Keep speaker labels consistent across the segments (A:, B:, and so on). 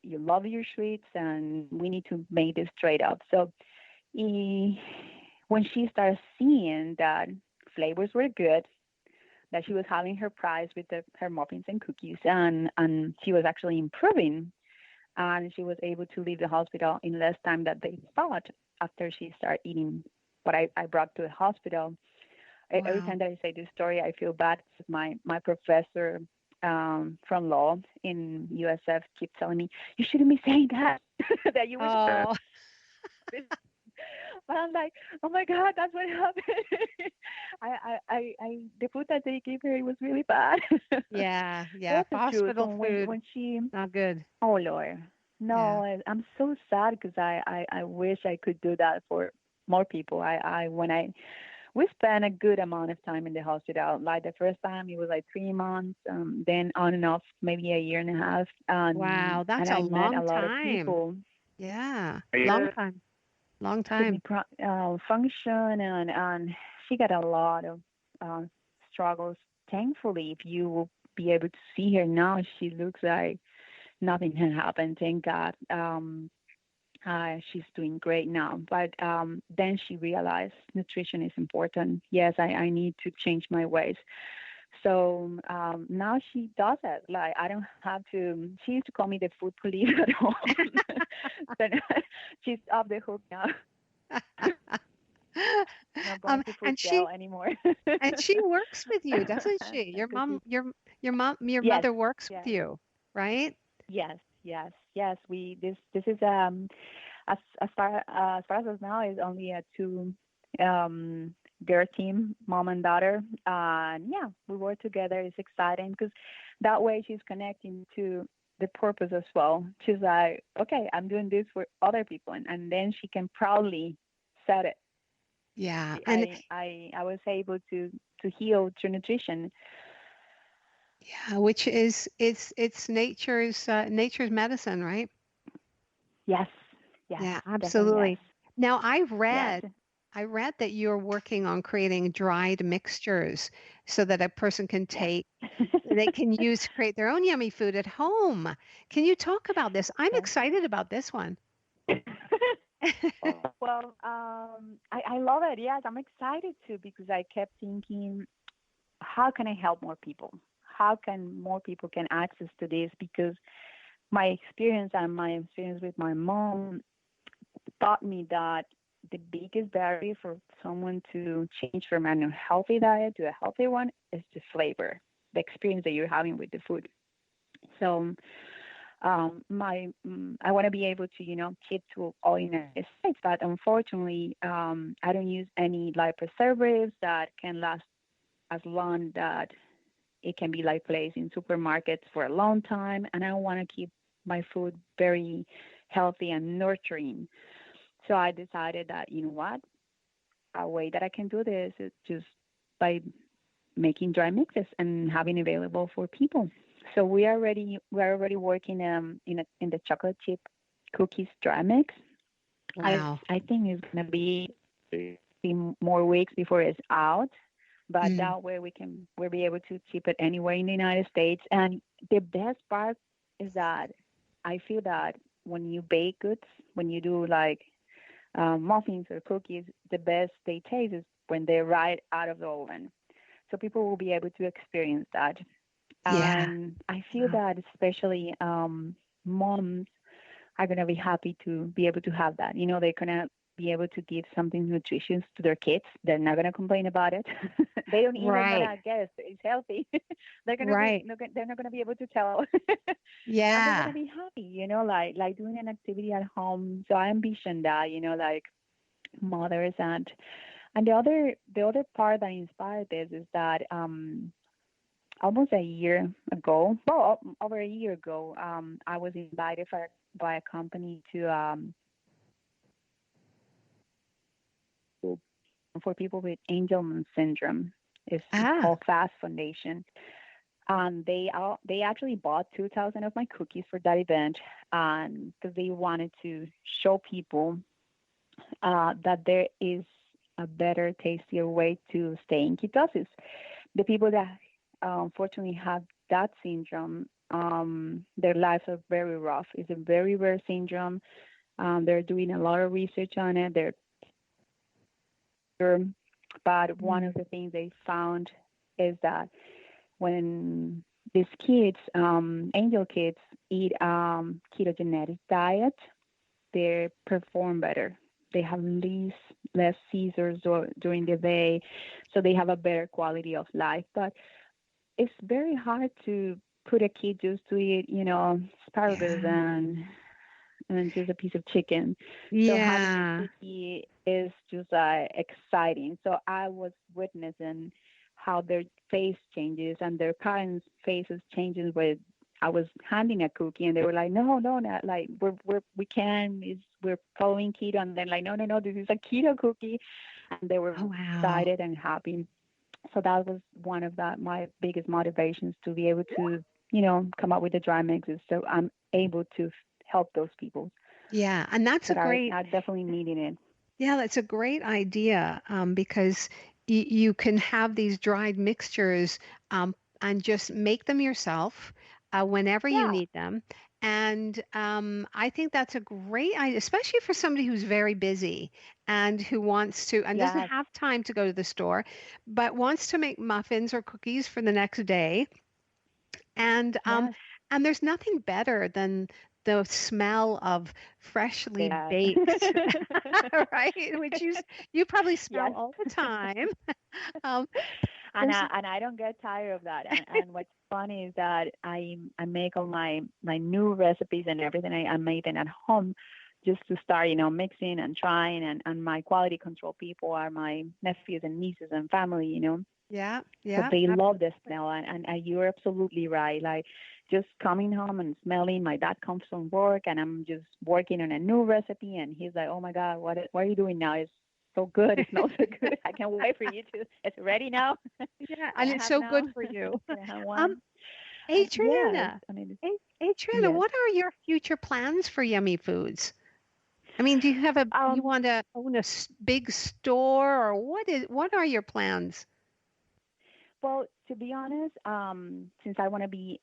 A: you love your sweets, and we need to make this trade-off. So when she started seeing that flavors were good, that she was having her prize with her muffins and cookies, and she was actually improving, and she was able to leave the hospital in less time than they thought after she started eating what I brought to the hospital. Every
B: Wow.
A: time that I say this story, I feel bad. My professor from law in USF keeps telling me, you shouldn't be saying that, that you wish.
B: Oh,
A: But I'm like, oh my God, that's what happened. The food that they gave her, it was really bad.
B: yeah, yeah.
A: That's the truth.
B: Hospital
A: And
B: food,
A: when she,
B: not good.
A: oh Lord,
B: Yeah.
A: no, I'm so sad because I wish I could do that for more people. We spent a good amount of time in the hospital. Like the first time, it was like 3 months, then on and off, maybe a year and a half,
B: Wow,
A: and
B: that's a
A: I met a
B: long
A: lot of
B: time.
A: people.
B: Yeah, long
A: Yeah.
B: time. Long
A: Could be
B: time.
A: function, and she got a lot of uh, struggles. Thankfully, if you will be able to see her now, she looks like nothing had happened. Thank God. She's doing great now. But then she realized nutrition is important. Yes, I need to change my ways. So now she does it. Like I don't have to. She used to call me the food police at home. But she's off the hook now. Not going to food
B: And
A: jail anymore.
B: she works with you, doesn't she?
A: Because she's
B: Your
A: yes,
B: mother works with
A: yes,
B: you, right?
A: yes, yes, yes. We this is as far as now is only a two um girl team, mom and daughter. And yeah, we work together. It's exciting because that way she's connecting to the purpose as well. She's like, okay, I'm doing this for other people, and then she can proudly set it.
B: Yeah, and
A: I was able to heal through nutrition.
B: yeah, which is it's nature's medicine, right?
A: Yes, yes,
B: Yeah,
A: definitely yes.
B: absolutely. Now,
A: Yes.
B: I read that you're working on creating dried mixtures so that a person can
A: Yes.
B: take they can use to create their own yummy food at home. Can you talk about this? I'm
A: Yes.
B: excited about this one.
A: Well, I love it. Yes, I'm excited too because I kept thinking, how can I help more people? How can more people can access to this? Because my experience with my mom taught me that the biggest barrier for someone to change from an unhealthy diet to a healthy one is the flavor, the experience that you're having with the food. So I want to be able to keep to all United States, but unfortunately, I don't use any live preservatives that can last as long that it can be like placed in supermarkets for a long time, and I want to keep my food very healthy and nurturing. So I decided that what, a way that I can do this is just by making dry mixes and having available for people. So we're already working in the chocolate chip cookies dry mix.
B: Wow.
A: I think it's gonna be more weeks before it's out, but
B: Mm.
A: that way we'll be able to ship it anywhere in the United States. And the best part is that I feel that when you bake goods, when you do like muffins or cookies, the best they taste is when they're right out of the oven. So people will be able to experience that.
B: Yeah.
A: And I feel
B: Wow.
A: that especially moms are going to be happy to be able to have that. They're going to be able to give something nutritious to their kids. They're not going to complain about it. They don't even going
B: Right.
A: to guess it's healthy.
B: Right.
A: They're not going to be able to tell. And they're going to
B: Yeah.
A: be happy, like doing an activity at home. So I envision that, like mothers. And the other part that inspired this is that almost a year ago, well, over a year ago, I was invited by a company to for people with Angelman syndrome. It's
B: Ah.
A: called Fast Foundation. They actually bought 2,000 of my cookies for that event, and because they wanted to show people that there is a better, tastier way to stay in ketosis. The people that unfortunately have that syndrome, their lives are very rough. It's a very rare syndrome. They're doing a lot of research on it. But one of
B: Mm.
A: the things they found is that when these kids, angel kids, eat ketogenic diet, they perform better. They have less seizures during the day, so they have a better quality of life. But it's very hard to put a kid just to eat, asparagus
B: Yeah.
A: and just a piece of chicken. So having a
B: Yeah.
A: cookie is just exciting. So I was witnessing how their face changes and their parents' faces changes with I was handing a cookie and they were like, no, no, not like we can is we're following keto and then like no, this is a keto cookie and they were
B: Oh, wow.
A: excited and happy. So that was one of my biggest motivations to be able to come up with the dry mixes so I'm able to help those people
B: Yeah. And that's a
A: that
B: great,
A: are definitely needing it.
B: yeah, that's a great idea, because you can have these dried mixtures, and just make them yourself whenever you
A: Yeah.
B: need them. And I think that's a great idea, especially for somebody who's very busy and who wants to and doesn't
A: Yes.
B: have time to go to the store, but wants to make muffins or cookies for the next day. And
A: Yes.
B: there's nothing better than the smell of freshly
A: Yes.
B: baked, right? Which you probably smell
A: Yes.
B: all the time. Um, there's
A: And I don't get tired of that. And what's funny is that I make all my new recipes and everything I made them at home just to start, mixing and trying and my quality control people are my nephews and nieces and family.
B: yeah,
A: So
B: yeah,
A: they love the
B: absolutely.
A: smell and you're absolutely right. Like just coming home and smelling my dad comes from work and I'm just working on a new recipe and he's like, oh my God, what are you doing now? It's so good. It smells so good. I can't wait for you to. It's ready now.
B: Yeah,
A: Can
B: and
A: I
B: it's
A: have
B: so
A: now?
B: good for you.
A: Can I have
B: Um,
A: one? Yes.
B: Adriana,
A: I mean,
B: Adriana,
A: yes.
B: what are your future plans for Yummy Foods? I mean, do you have you
A: Um,
B: want to own a big store, or what are your plans?
A: well, to be honest, since I want to be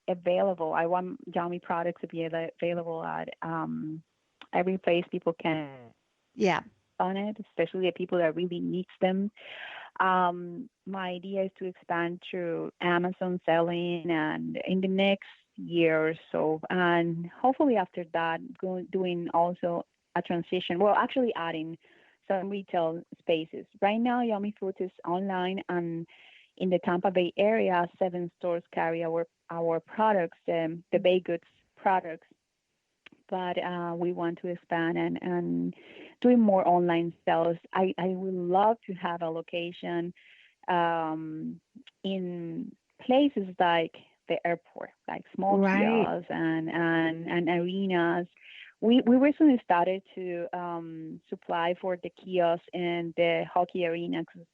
A: available, I want Xiaomi products to be available at every place people can
B: Yeah.
A: on it, especially the people that really needs them. My idea is to expand through Amazon selling and in the next year or so, and hopefully after that, doing also a transition. Well, actually adding some retail spaces. Right now, Yummy Foods is online and in the Tampa Bay area, 7 stores carry our products, the baked goods products but we want to expand and doing more online sales. I would love to have a location um, in places like the airport, like small
B: Right.
A: kiosks and arenas. We recently started to supply for the kiosks in the hockey arena because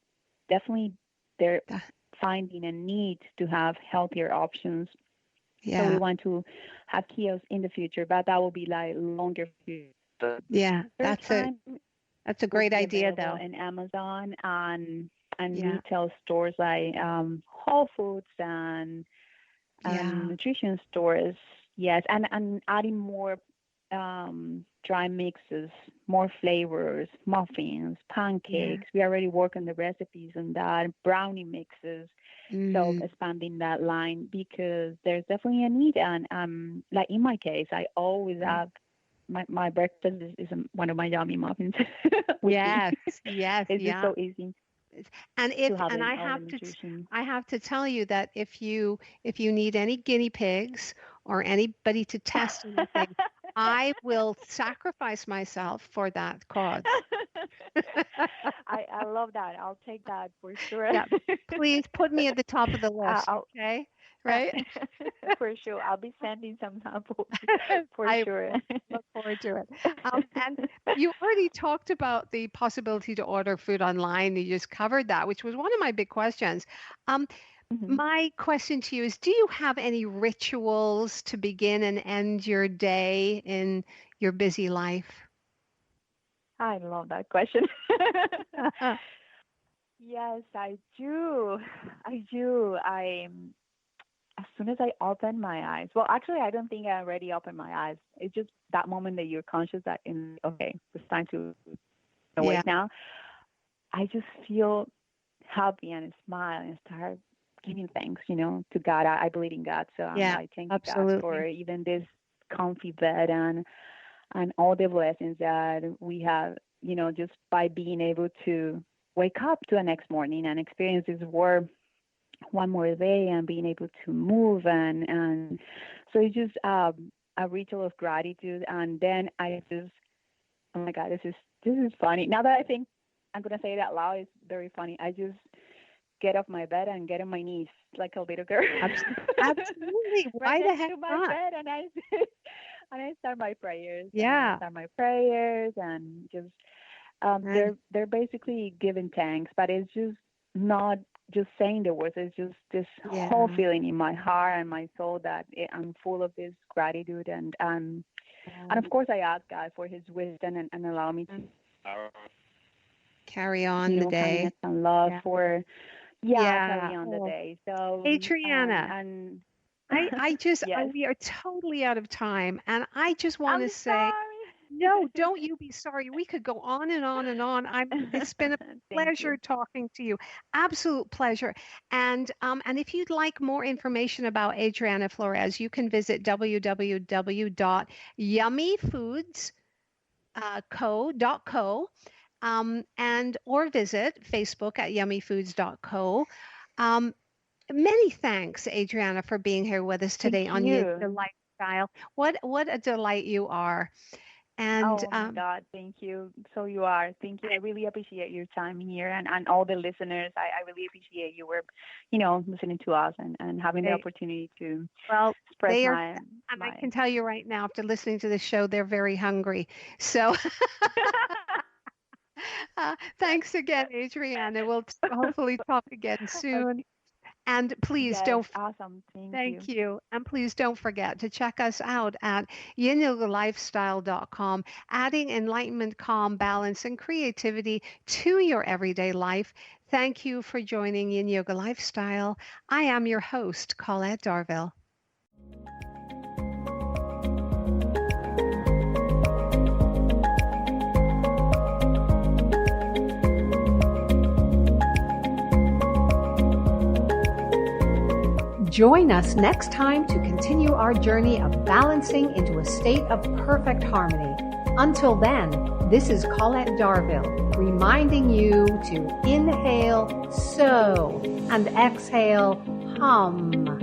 A: definitely they're
B: That-
A: finding a need to have healthier options so we
B: Yeah.
A: want to have kiosks in the future, but that will be like longer future. But
B: Yeah.
A: first time
B: That's a
A: will
B: great
A: be
B: idea
A: available
B: though.
A: in Amazon and
B: Yeah.
A: retail stores like Whole Foods and
B: Yeah.
A: nutrition stores. Yes, and adding more dry mixes, more flavors, muffins,
B: Yeah.
A: pancakes. We already work on the recipes and that brownie mixes so
B: Mm.
A: expanding that line because there's definitely a need and like in my case I always
B: Right.
A: have my breakfast is one of my yummy muffins with tea.
B: Yes. Yes.
A: It's just
B: Yeah.
A: so easy
B: And
A: to
B: if
A: have
B: and
A: in all the nutrition.
B: I have to tell you that if you need any guinea pigs or anybody to test anything, I will sacrifice myself for that cause.
A: I love that. I'll take that for sure.
B: Yeah. Please put me at the top of the list,
A: I'll
B: okay? Right?
A: for sure. I'll be sending some samples for
B: I
A: sure.
B: will look forward to it. And you already talked about the possibility to order food online. You just covered that, which was one of my big questions. Um,
A: Mhm.
B: my question to you is, do you have any rituals to begin and end your day in your busy life?
A: I love that question. Yes, I do. I do. as soon as I opened my eyes, well, actually, I don't think I already opened my eyes. It's just that moment that you're conscious that, okay, it's time to
B: Yeah.
A: awake now. I just feel happy and smile and start giving thanks, to God. I believe in God, so I'm
B: Yeah.
A: like, thank you, God, for
B: Absolutely.
A: even this comfy bed and all the blessings that we have, just by being able to wake up to the next morning and experience this world one more day and being able to move and so it's just a ritual of gratitude. And then I just, oh my God, this is funny. Now that I think I'm gonna say it out loud, it's very funny. I just get off my bed and get on my knees like a little girl.
B: Absolutely.
A: Right
B: Why the
A: next
B: heck
A: to my
B: not?
A: bed, and I and I start my prayers
B: Yeah.
A: and just
B: And
A: they're basically giving thanks, but it's just not just saying the words. It's just this whole
B: yeah.
A: feeling in my heart and my soul that I'm full of this gratitude and of
B: Um,
A: course I ask God for His wisdom and allow me to
B: carry on the day.
A: kindness and love
B: Yeah.
A: for
B: Yeah.
A: carry on the
B: Oh,
A: day. So
B: Adriana,
A: and
B: I just,
A: yes,
B: we are totally out of time. And I just want
A: I'm
B: to say, no,
A: sorry.
B: don't you be sorry. We could go on and on and on. It's been a
A: Thank
B: pleasure
A: you.
B: talking to you. Absolute pleasure. And if you'd like more information about Adriana Florez, you can visit www.yummifoods.co.co and or visit Facebook at yummifoods.co. Um, Many thanks, Adriana, for being here with us
A: Thank
B: today on Yin
A: you.
B: Your Lifestyle. What a delight you are. And
A: Oh my God, thank you. So you are. Thank you. I really appreciate your time here and all the listeners. I really appreciate you were, listening to us and having the
B: they,
A: opportunity to
B: well,
A: express
B: they are,
A: my
B: and I
A: my
B: can tell you right now, after listening to the show, they're very hungry. So thanks again, Adriana. We'll hopefully talk again soon.
A: Okay.
B: And please
A: Yes,
B: don't
A: awesome. Thank
B: Thank
A: you.
B: you. And please don't forget to check us out at yinyogalifestyle.com, adding enlightenment, calm, balance, and creativity to your everyday life. Thank you for joining Yin Yoga Lifestyle. I am your host, Colette Darville. Join us next time to continue our journey of balancing into a state of perfect harmony. Until then, this is Colette Darville reminding you to inhale, so, and exhale, hum.